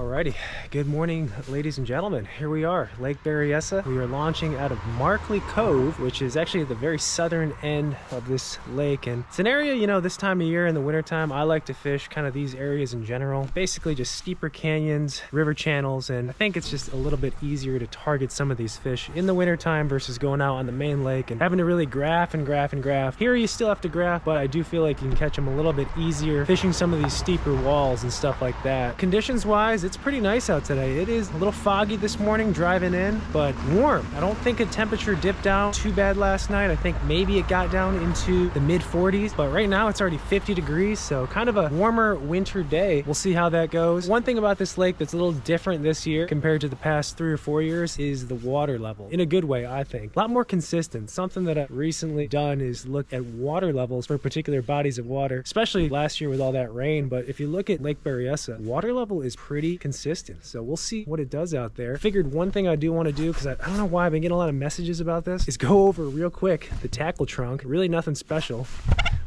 Alrighty, good morning ladies and gentlemen. Here we are, Lake Berryessa. We are launching out of Markley Cove, which is actually at the very southern end of this lake. And it's an area, you know, this time of year in the wintertime, I like to fish kind of these areas in general. Basically just steeper canyons, river channels, and I think it's just a little bit easier to target some of these fish in the wintertime versus going out on the main lake and having to really graph and graph and graph. Here you still have to graph, but I do feel like you can catch them a little bit easier fishing some of these steeper walls and stuff like that. Conditions wise, it's pretty nice out today. It is a little foggy this morning driving in, but warm. I don't think the temperature dipped down too bad last night. I think maybe it got down into the mid 40s, but right now it's already 50 degrees, so kind of a warmer winter day. We'll see how that goes. One thing about this lake that's a little different this year compared to the past 3 or 4 years is the water level. In a good way, I think. A lot more consistent. Something that I've recently done is look at water levels for particular bodies of water, especially last year with all that rain. But if you look at Lake Berryessa, water level is pretty consistent. So we'll see what it does out there. Figured one thing I do want to do, because I don't know why I've been getting a lot of messages about this, is go over real quick the tackle trunk. Really nothing special.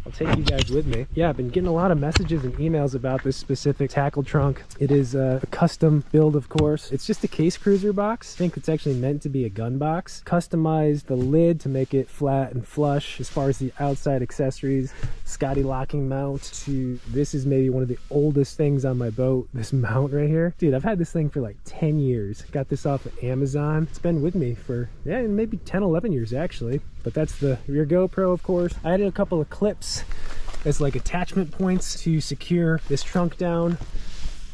I'll take you guys with me. Yeah, I've been getting a lot of messages and emails about this specific tackle trunk. It is a custom build, of course. It's just a case cruiser box. I think it's actually meant to be a gun box. Customized the lid to make it flat and flush. As far as the outside accessories, Scotty locking mount to, this is maybe one of the oldest things on my boat, this mount right here. Dude, I've had this thing for like 10 years. Got this off of Amazon. It's been with me for, yeah, maybe 10, 11 years actually. But that's the rear GoPro, of course. I added a couple of clips as like attachment points to secure this trunk down.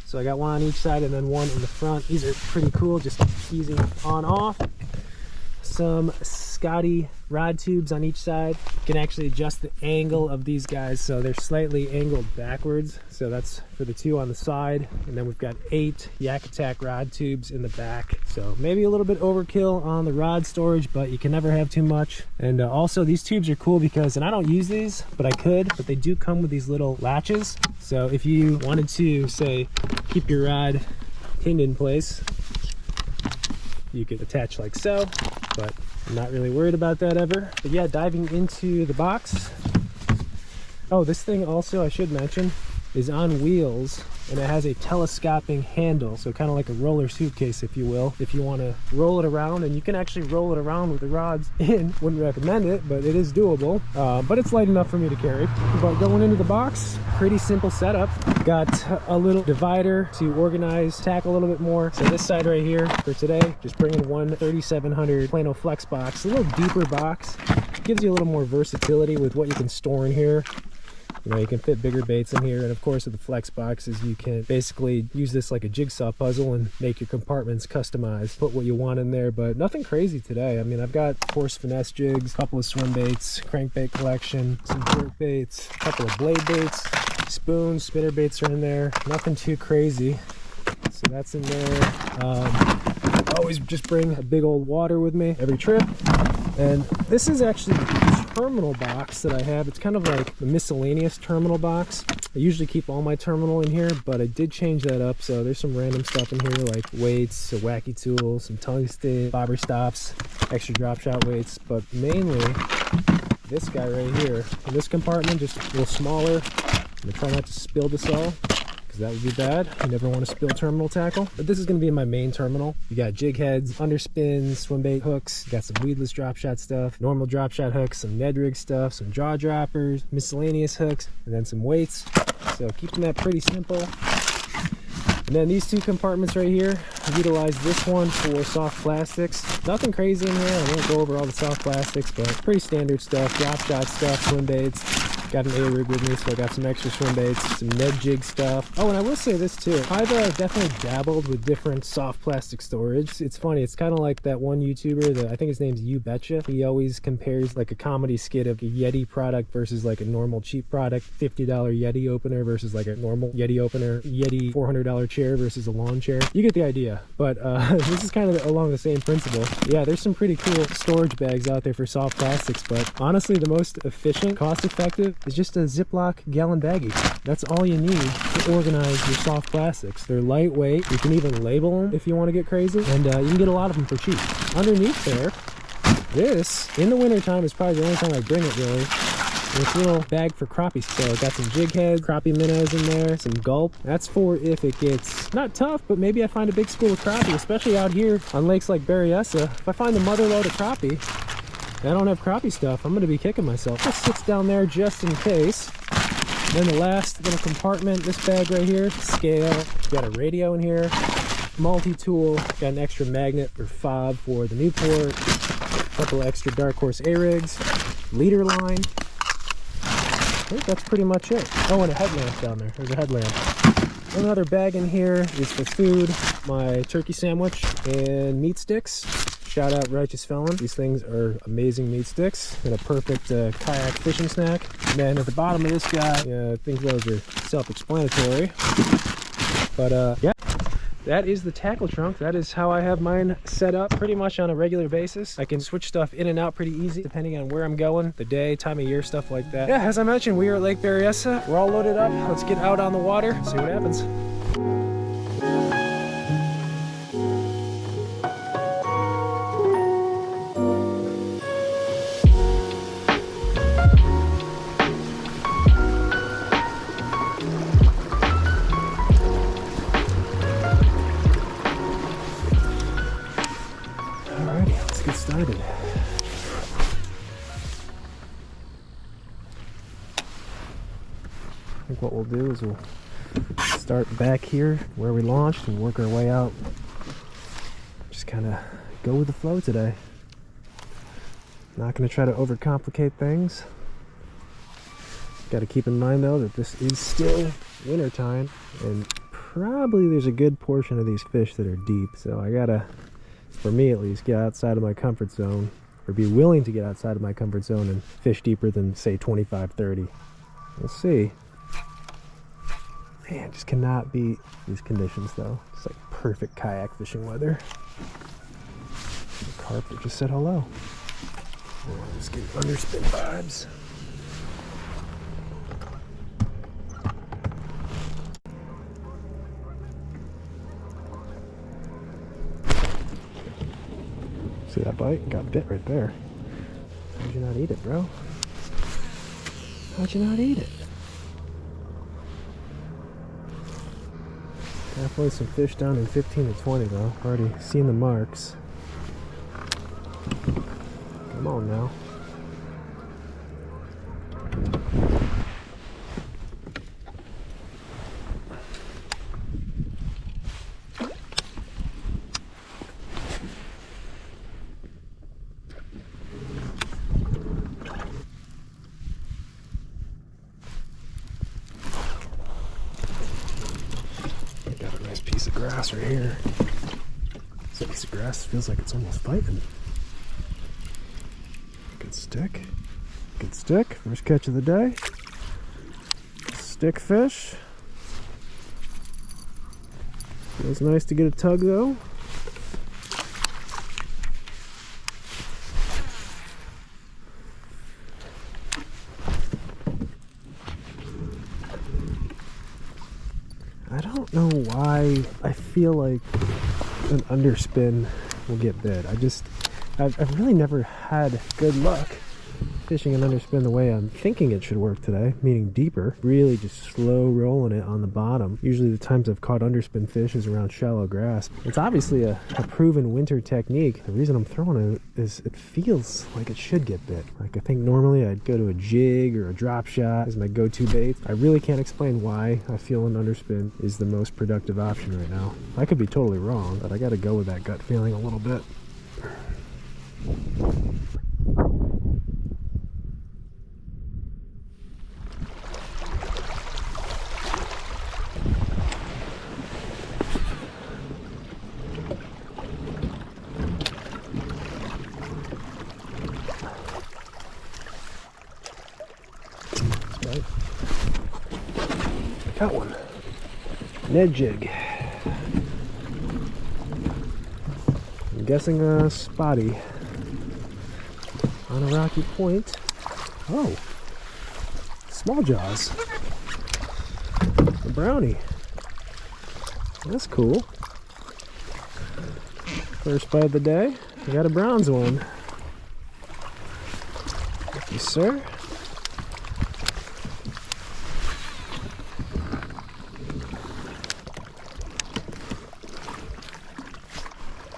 So I got one on each side and then one in the front. These are pretty cool, just easy on off. Some Scotty rod tubes on each side. You can actually adjust the angle of these guys so they're slightly angled backwards. So that's for the 2 on the side. And then we've got 8 Yak Attack rod tubes in the back. So maybe a little bit overkill on the rod storage, but you can never have too much. And also these tubes are cool because, and I don't use these, but I could, but they do come with these little latches. So if you wanted to, say, keep your rod pinned in place, you could attach like so, but I'm not really worried about that ever. But yeah, diving into the box. Oh, this thing also, I should mention, is on wheels, and it has a telescoping handle, so kind of like a roller suitcase, if you will, if you want to roll it around. And you can actually roll it around with the rods in. Wouldn't recommend it, but it is doable. But it's light enough for me to carry. But going into the box, pretty simple setup. Got a little divider to organize tackle a little bit more. So this side right here for today, just bringing one 3700 Plano Flex box, a little deeper box. Gives you a little more versatility with what you can store in here. You know, you can fit bigger baits in here, and of course with the flex boxes you can basically use this like a jigsaw puzzle and make your compartments customized, put what you want in there. But nothing crazy today. I mean, I've got coarse finesse jigs, a couple of swim baits, crankbait collection, some jerk baits, a couple of blade baits, spoons, spinner baits are in there. Nothing too crazy, so that's in there. I always just bring a big old water with me every trip. And this is actually the terminal box that I have. It's kind of like the miscellaneous terminal box. I usually keep all my terminal in here, but I did change that up. So there's some random stuff in here like weights, a wacky tool, some tungsten, bobber stops, extra drop shot weights, but mainly this guy right here. In this compartment, just a little smaller. I'm gonna try not to spill this all, because that would be bad. You never want to spill terminal tackle. But this is going to be in my main terminal. You got jig heads, underspins, swim bait hooks, you got some weedless drop shot stuff, normal drop shot hooks, some Ned rig stuff, some jaw droppers, miscellaneous hooks, and then some weights. So keeping that pretty simple. And then these 2 compartments right here, I utilize this one for soft plastics. Nothing crazy in here. I won't go over all the soft plastics, but pretty standard stuff. Drop shot stuff, swim baits. Got an A-rig with me, so I got some extra swim baits, some Ned jig stuff. Oh, and I will say this too. I've definitely dabbled with different soft plastic storage. It's funny. It's kind of like that one YouTuber that I think his name's You Betcha. He always compares like a comedy skit of a Yeti product versus like a normal cheap product. $50 Yeti opener versus like a normal Yeti opener. Yeti $400 chair versus a lawn chair. You get the idea. But this is kind of along the same principle. Yeah, there's some pretty cool storage bags out there for soft plastics, but honestly, the most efficient, cost-effective is just a Ziploc gallon baggie. That's all you need to organize your soft plastics. They're lightweight. You can even label them if you want to get crazy, and you can get a lot of them for cheap. Underneath there, this, in the wintertime, is probably the only time I bring it really. This little bag for crappie. So got some jig heads, crappie minnows in there, some gulp. That's for if it gets not tough, but maybe I find a big school of crappie, especially out here on lakes like Berryessa. If I find the mother load of crappie, I don't have crappie stuff, I'm gonna be kicking myself. This sits down there just in case. Then the last little compartment, this bag right here, scale. Got a radio in here, multi-tool, got an extra magnet or fob for the Newport, a couple extra Dark Horse A-rigs, leader line. I think that's pretty much it. Oh, and a headlamp down there. There's a headlamp. Another bag in here is for food, my turkey sandwich, and meat sticks. Shout out Righteous Felon. These things are amazing meat sticks and a perfect kayak fishing snack. And then at the bottom of this guy, I think those are self-explanatory. But yeah, that is the tackle trunk. That is how I have mine set up pretty much on a regular basis. I can switch stuff in and out pretty easy depending on where I'm going, the day, time of year, stuff like that. Yeah, as I mentioned, we are at Lake Berryessa. We're all loaded up. Let's get out on the water, see what happens. Started. I think what we'll do is we'll start back here where we launched and work our way out. Just kind of go with the flow today. Not going to try to overcomplicate things. Got to keep in mind though that this is still winter time and probably there's a good portion of these fish that are deep, so I gotta, for me at least, get outside of my comfort zone, or be willing to get outside of my comfort zone and fish deeper than say 25, 30. We'll see. Man, just cannot beat these conditions though. It's like perfect kayak fishing weather. The carp that just said hello. Oh, let's get underspin vibes. See that bite? Got bit right there. How'd you not eat it, bro? How'd you not eat it? Definitely some fish down in 15 to 20 though. Already seen the marks. Come on now. Piece of grass right here. This piece of grass feels like it's almost fighting. Good stick. Good stick. First catch of the day. Stick fish. Feels nice to get a tug though. I don't know why I feel like an underspin will get bit. I've really never had good luck fishing an underspin the way I'm thinking it should work today, meaning deeper. Really just slow rolling it on the bottom. Usually the times I've caught underspin fish is around shallow grass. It's obviously a proven winter technique. The reason I'm throwing it is it feels like it should get bit. Like I think normally I'd go to a jig or a drop shot as my go-to bait. I really can't explain why I feel an underspin is the most productive option right now. I could be totally wrong, but I gotta go with that gut feeling a little bit. Got one. Ned jig. I'm guessing a spotty on a rocky point. Oh, Smalljawz. A brownie. That's cool. First bite of the day. I got a bronze one. Thank you, sir.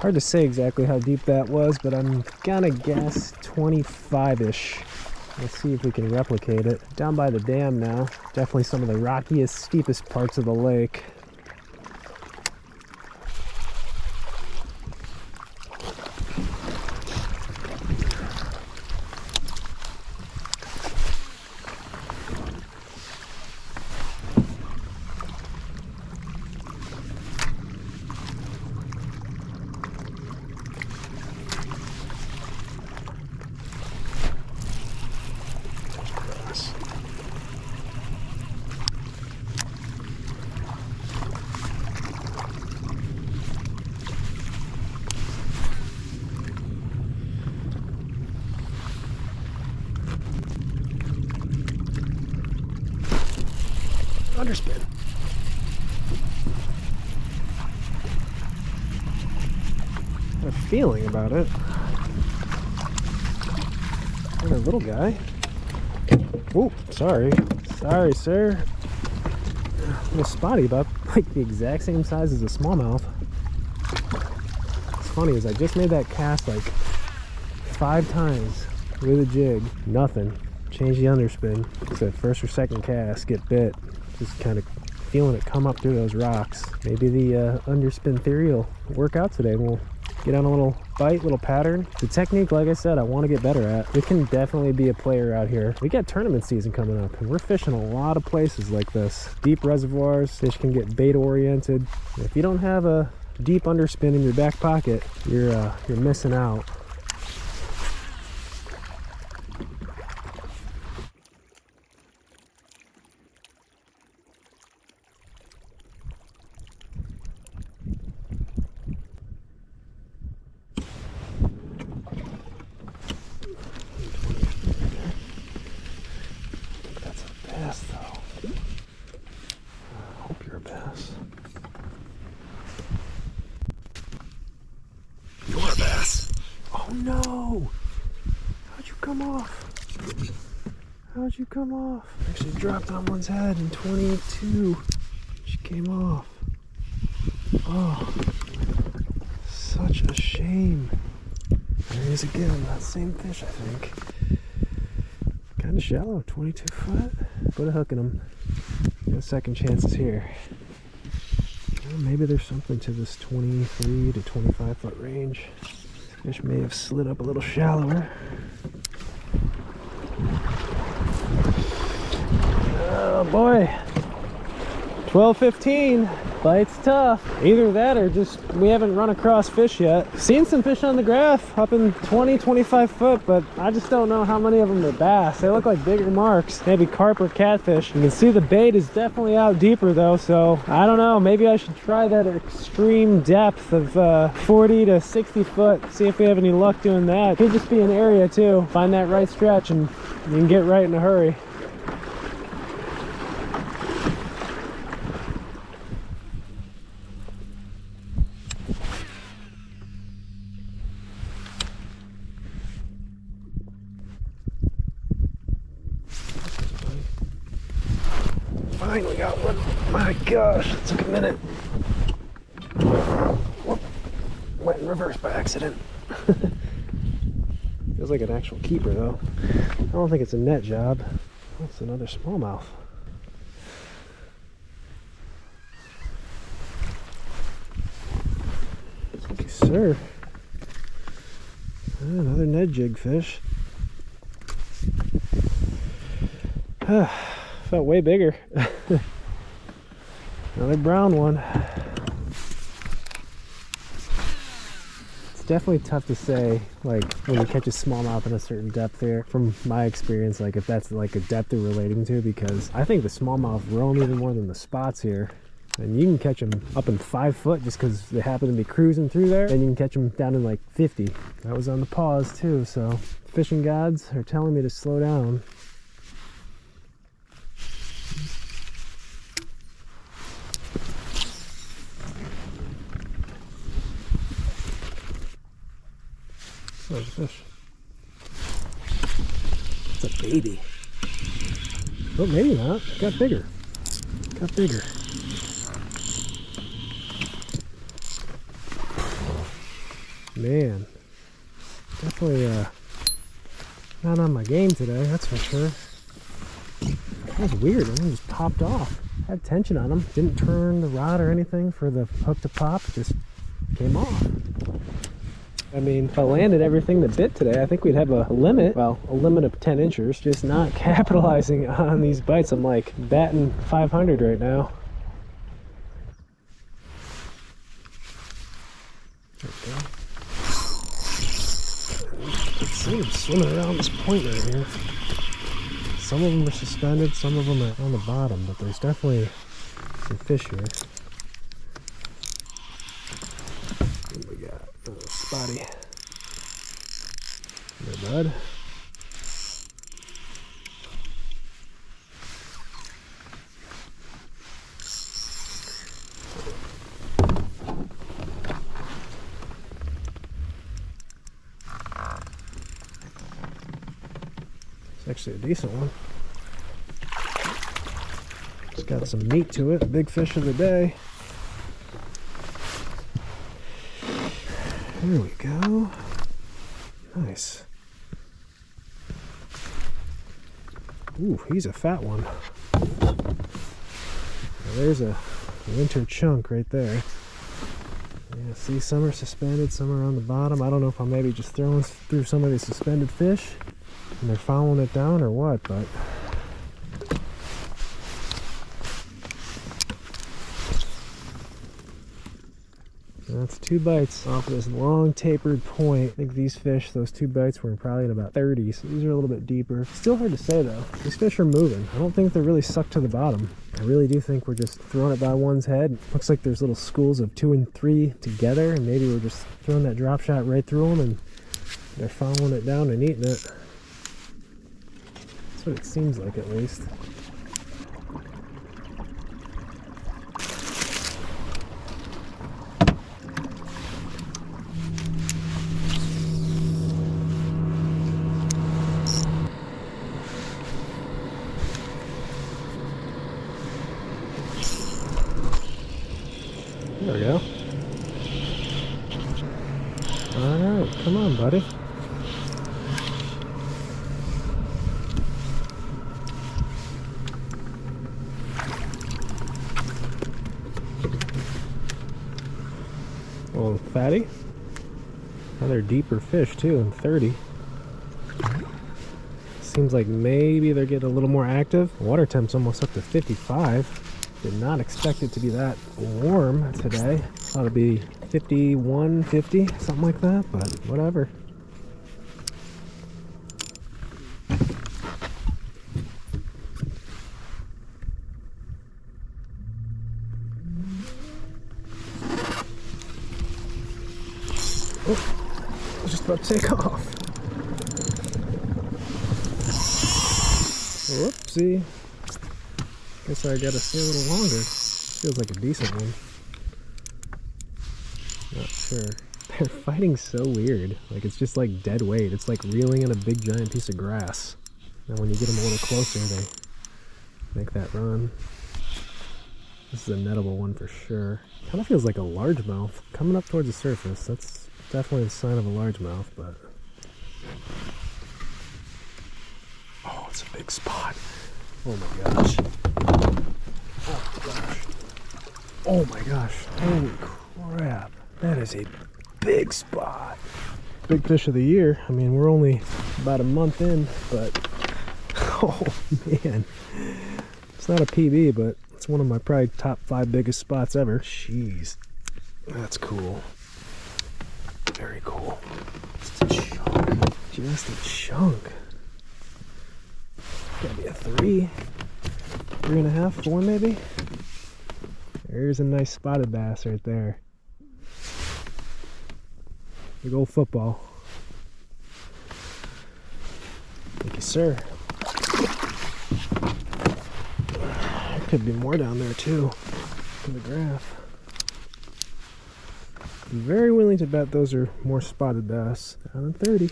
Hard to say exactly how deep that was, but I'm gonna guess 25-ish. Let's see if we can replicate it. Down by the dam now. Definitely some of the rockiest, steepest parts of the lake. Underspin. Got a feeling about it. Got a little guy. Oh, sorry. Sorry, sir. A little spotty, about like the exact same size as a smallmouth. What's funny is I just made that cast like 5 times with a jig. Nothing. Change the underspin. It's that first or second cast, get bit. Just kind of feeling it come up through those rocks. Maybe the underspin theory will work out today. We'll get on a little bite, little pattern. The technique, like I said, I want to get better at. It can definitely be a player out here. We got tournament season coming up, and we're fishing a lot of places like this. Deep reservoirs, fish can get bait oriented. If you don't have a deep underspin in your back pocket, you're missing out. No! How'd you come off? How'd you come off? Actually dropped on one's head in 22. She came off. Oh, such a shame. There he is again, that same fish, I think. Kind of shallow, 22 foot. Put a hook in him. No second chances here. Well, maybe there's something to this 23 to 25 foot range. Fish may have slid up a little shallower. Oh boy, 12-15. Bite's tough. Either that or just we haven't run across fish yet. Seen some fish on the graph up in 20-25 foot, but I just don't know how many of them are bass. They look like bigger marks, maybe carp or catfish. You can see the bait is definitely out deeper though, so I don't know, maybe I should try that extreme depth of 40 to 60 foot, see if we have any luck doing that. Could just be an area too. Find that right stretch and you can get right in a hurry. Finally got one. My gosh, it took a minute. Whoop. Went in reverse by accident. Feels like an actual keeper though. I don't think it's a net job. That's another smallmouth. Thank you, sir. Another Ned jig fish. Felt way bigger. Another brown one. It's definitely tough to say, like, when you catch a smallmouth in a certain depth here, from my experience, like, if that's like a depth they're relating to, because I think the smallmouth roam even more than the spots here. And you can catch them up in 5 foot just because they happen to be cruising through there, and you can catch them down in like 50. That was on the pause too, so fishing gods are telling me to slow down. There's a fish. It's a baby. Oh, maybe not. It got bigger. Got bigger. Man, definitely not on my game today, that's for sure. That was weird, that one just popped off. Had tension on them, didn't turn the rod or anything for the hook to pop, just came off. I mean, if I landed everything that bit today, I think we'd have a limit, well, a limit of 10 inchers, just not capitalizing on these bites. I'm like batting 500 right now. Okay. Let's see, I'm swimming around this point right here. Some of them are suspended, some of them are on the bottom, but there's definitely some fish here. What do we got? Oh, spotty. There, bud. It's actually a decent one. It's got some meat to it. Big fish of the day. There we go. Nice. Ooh, he's a fat one. Now there's a winter chunk right there. Yeah, see, some are suspended, some are on the bottom. I don't know if I'm maybe just throwing through some of these suspended fish and they're following it down or what, but that's 2 bites off of this long tapered point. I think these fish, those 2 bites were probably in about 30, so these are a little bit deeper. Still hard to say though. These fish are moving. I don't think they're really sucked to the bottom. I really do think we're just throwing it by one's head. Looks like there's little schools of 2 and 3 together, and maybe we're just throwing that drop shot right through them and they're following it down and eating it. That's what it seems like, at least. There we go. Alright, come on, buddy. Well, fatty. Another deeper fish too, in 30. Seems like maybe they're getting a little more active. Water temp's almost up to 55. Did not expect it to be that warm today. Thought it'd be 51, 50, something like that, but whatever. Oh, I was just about to take off. Whoopsie. Guess I gotta stay a little longer. Feels like a decent one. Not sure. They're fighting so weird. Like, it's just like dead weight. It's like reeling in a big giant piece of grass. And when you get them a little closer, they make that run. This is a nettable one for sure. Kind of feels like a largemouth coming up towards the surface. That's definitely a sign of a largemouth, but oh, it's a big spot. Oh my gosh. Oh gosh. Oh my gosh. Holy crap. That is a big spot. Big fish of the year. I mean, we're only about a month in, but oh man. It's not a PB, but it's one of my probably top 5 biggest spots ever. Jeez. That's cool. Very cool. Just a chunk. Just a chunk. Gotta be a 3, 3.5, 4 maybe. There's a nice spotted bass right there. Big old football. Thank you, sir. There could be more down there too. In the graph. I'm very willing to bet those are more spotted bass. Down in 30. You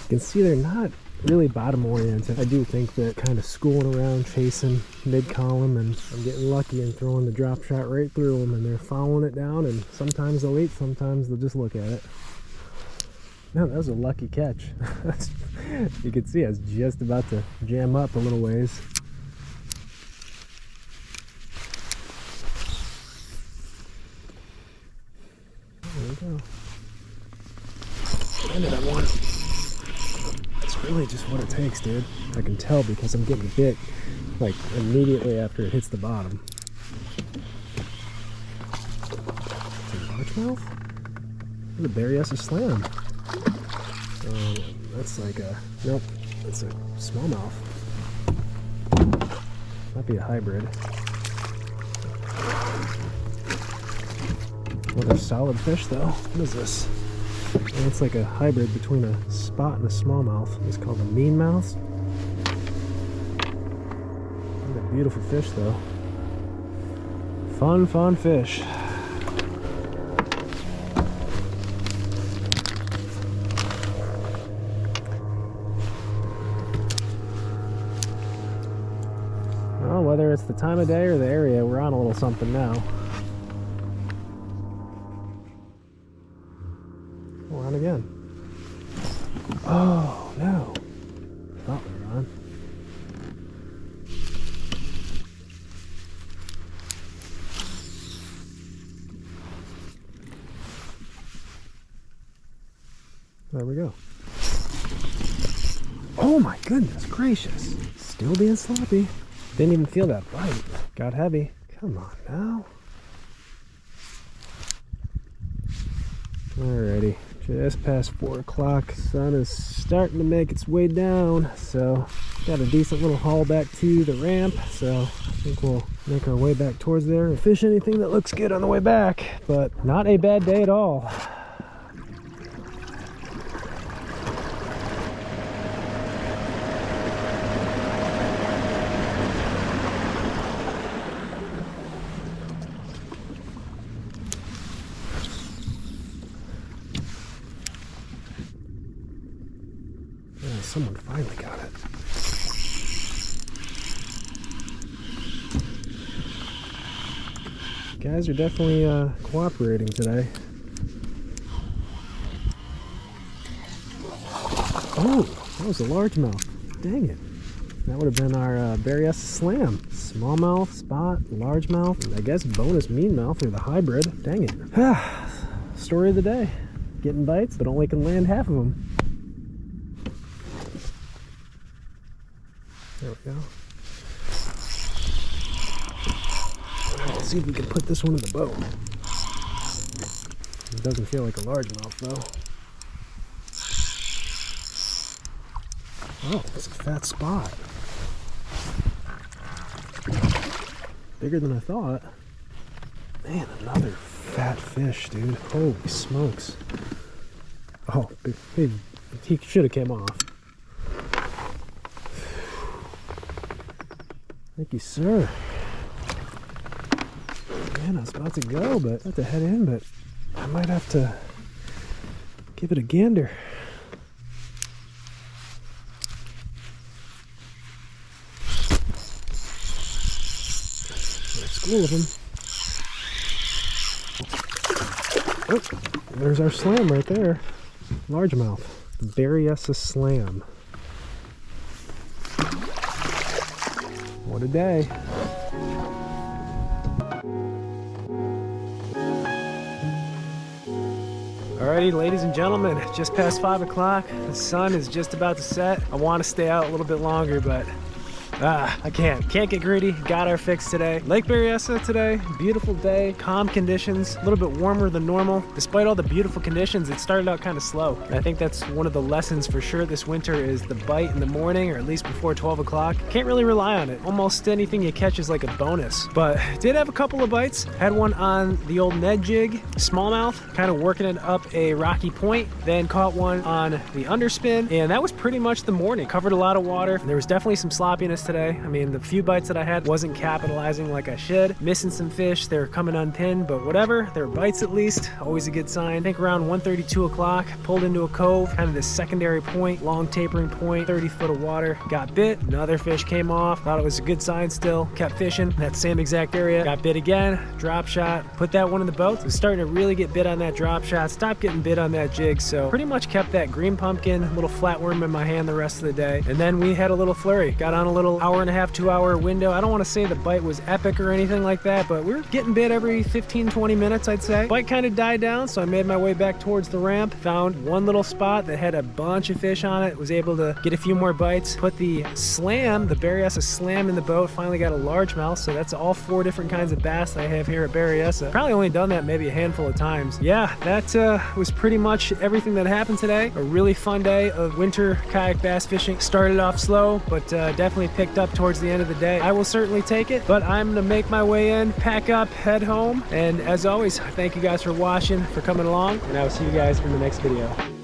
can see they're not really bottom oriented. I do think that kind of schooling around, chasing mid-column, and I'm getting lucky and throwing the drop shot right through them, and they're following it down, and sometimes they'll eat, sometimes they'll just look at it. No, that was a lucky catch. You can see I was just about to jam up a little ways. There we go. Landed on one. It's really just what it takes, dude. I can tell because I'm getting bit like immediately after it hits the bottom. Largemouth? Look at the Berryessa Slam. That's like a, nope, that's a smallmouth. Might be a hybrid. Another solid fish though. What is this? And it's like a hybrid between a spot and a smallmouth. It's called a meanmouth. What a beautiful fish though. Fun fish. Well, whether it's the time of day or the area, we're on a little something now. We're on again. Oh, no. Thought we were on. There we go. Oh my goodness gracious. Still being sloppy. Didn't even feel that bite. Got heavy. Come on now. Alrighty. Just past 4 o'clock. Sun is starting to make its way down. So got a decent little haul back to the ramp. So I think we'll make our way back towards there and fish anything that looks good on the way back. But not a bad day at all. Someone finally got it. Guys are definitely cooperating today. Oh, that was a largemouth. Dang it. That would have been our Berryessa Slam. Smallmouth, spot, largemouth, I guess bonus meanmouth or the hybrid. Dang it. Story of the day. Getting bites, but only can land half of them. There we go. Let's see if we can put this one in the boat. It doesn't feel like a largemouth though. Oh, it's a fat spot. Bigger than I thought. Man, another fat fish, dude. Holy smokes. Oh, he should have came off. Thank you, sir. Man, I was about to go, but about to head in, but I might have to give it a gander. There's a school of them. Oh, there's our slam right there. Largemouth. Berryessa Slam. What a day. Alrighty, ladies and gentlemen, just past 5 o'clock. The sun is just about to set. I want to stay out a little bit longer, but I can't get greedy. Got our fix today. Lake Berryessa today, beautiful day, calm conditions, a little bit warmer than normal. Despite all the beautiful conditions, it started out kind of slow. And I think that's one of the lessons for sure this winter is the bite in the morning, or at least before 12 o'clock. Can't really rely on it. Almost anything you catch is like a bonus. But did have a couple of bites. Had one on the old Ned jig, smallmouth, kind of working it up a rocky point. Then caught one on the underspin, and that was pretty much the morning. Covered a lot of water. There was definitely some sloppiness today. I mean, the few bites that I had wasn't capitalizing like I should. Missing some fish, they were coming unpinned, but whatever. They were bites at least, always a good sign. I think around 1:30, 2 o'clock, pulled into a cove, kind of this secondary point, long tapering point, 30 foot of water, got bit. Another fish came off, thought it was a good sign still, kept fishing. That same exact area, got bit again, drop shot, put that one in the boat. Was starting to really get bit on that drop shot, stopped getting bit on that jig, so pretty much kept that green pumpkin, little flatworm in my hand the rest of the day. And then we had a little flurry, got on a little hour and a half, 2 hour window. I don't want to say the bite was epic or anything like that, but we're getting bit every 15, 20 minutes, I'd say. Bite kind of died down, so I made my way back towards the ramp, found one little spot that had a bunch of fish on it, was able to get a few more bites, put the slam, the Berryessa slam in the boat, finally got a largemouth, so that's all 4 different kinds of bass that I have here at Berryessa. Probably only done that maybe a handful of times. Yeah, that was pretty much everything that happened today. A really fun day of winter kayak bass fishing. Started off slow, but definitely picked up towards the end of the day. I will certainly take it, but I'm gonna make my way in, pack up, head home, and as always, thank you guys for watching, for coming along, and I will see you guys in the next video.